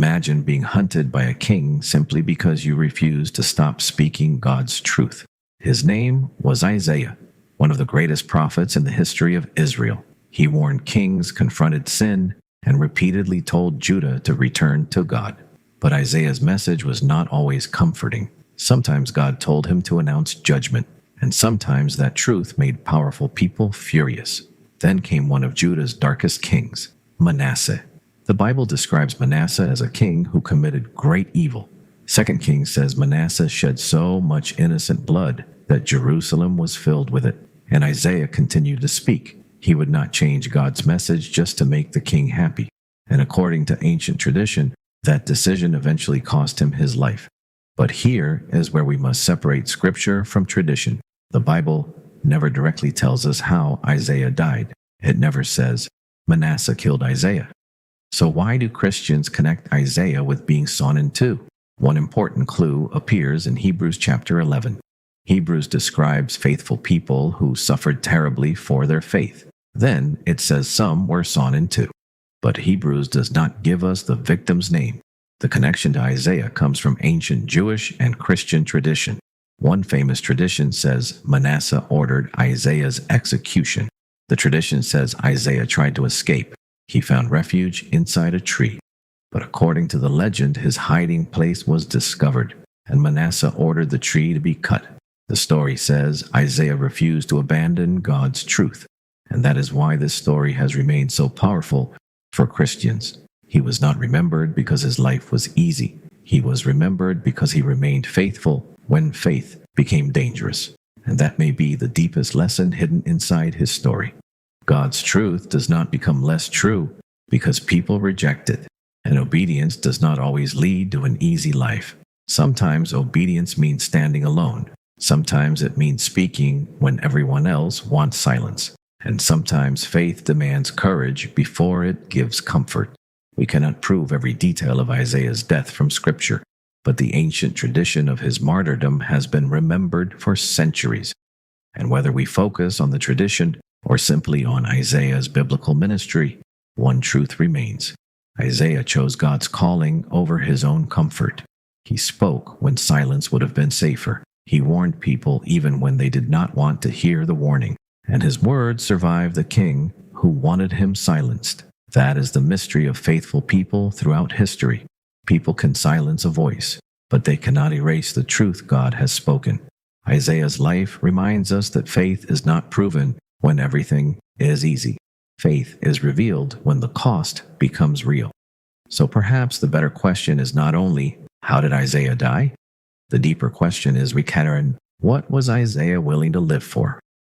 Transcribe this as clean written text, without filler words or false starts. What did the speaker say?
Imagine being hunted by a king simply because you refused to stop speaking God's truth. His name was Isaiah, one of the greatest prophets in the history of Israel. He warned kings, confronted sin, and repeatedly told Judah to return to God. But Isaiah's message was not always comforting. Sometimes God told him to announce judgment, and sometimes that truth made powerful people furious. Then came one of Judah's darkest kings, Manasseh. The Bible describes Manasseh as a king who committed great evil. 2 Kings says Manasseh shed so much innocent blood that Jerusalem was filled with it. And Isaiah continued to speak. He would not change God's message just to make the king happy. And according to ancient tradition, that decision eventually cost him his life. But here is where we must separate scripture from tradition. The Bible never directly tells us how Isaiah died. It never says Manasseh killed Isaiah. So why do Christians connect Isaiah with being sawn in two? One important clue appears in Hebrews chapter 11. Hebrews describes faithful people who suffered terribly for their faith. Then it says some were sawn in two. But Hebrews does not give us the victim's name. The connection to Isaiah comes from ancient Jewish and Christian tradition. One famous tradition says Manasseh ordered Isaiah's execution. The tradition says Isaiah tried to escape. He found refuge inside a tree. But according to the legend, his hiding place was discovered, and Manasseh ordered the tree to be cut. The story says Isaiah refused to abandon God's truth, and that is why this story has remained so powerful for Christians. He was not remembered because his life was easy. He was remembered because he remained faithful when faith became dangerous. And that may be the deepest lesson hidden inside his story. God's truth does not become less true because people reject it, and obedience does not always lead to an easy life. Sometimes obedience means standing alone. Sometimes it means speaking when everyone else wants silence. And sometimes faith demands courage before it gives comfort. We cannot prove every detail of Isaiah's death from Scripture, but the ancient tradition of his martyrdom has been remembered for centuries. And whether we focus on the tradition or simply on Isaiah's biblical ministry, one truth remains. Isaiah chose God's calling over his own comfort. He spoke when silence would have been safer. He warned people even when they did not want to hear the warning. And his words survived the king who wanted him silenced. That is the mystery of faithful people throughout history. People can silence a voice, but they cannot erase the truth God has spoken. Isaiah's life reminds us that faith is not proven when everything is easy. Faith is revealed when the cost becomes real. So perhaps the better question is not only, how did Isaiah die? The deeper question is, what was Isaiah willing to live for?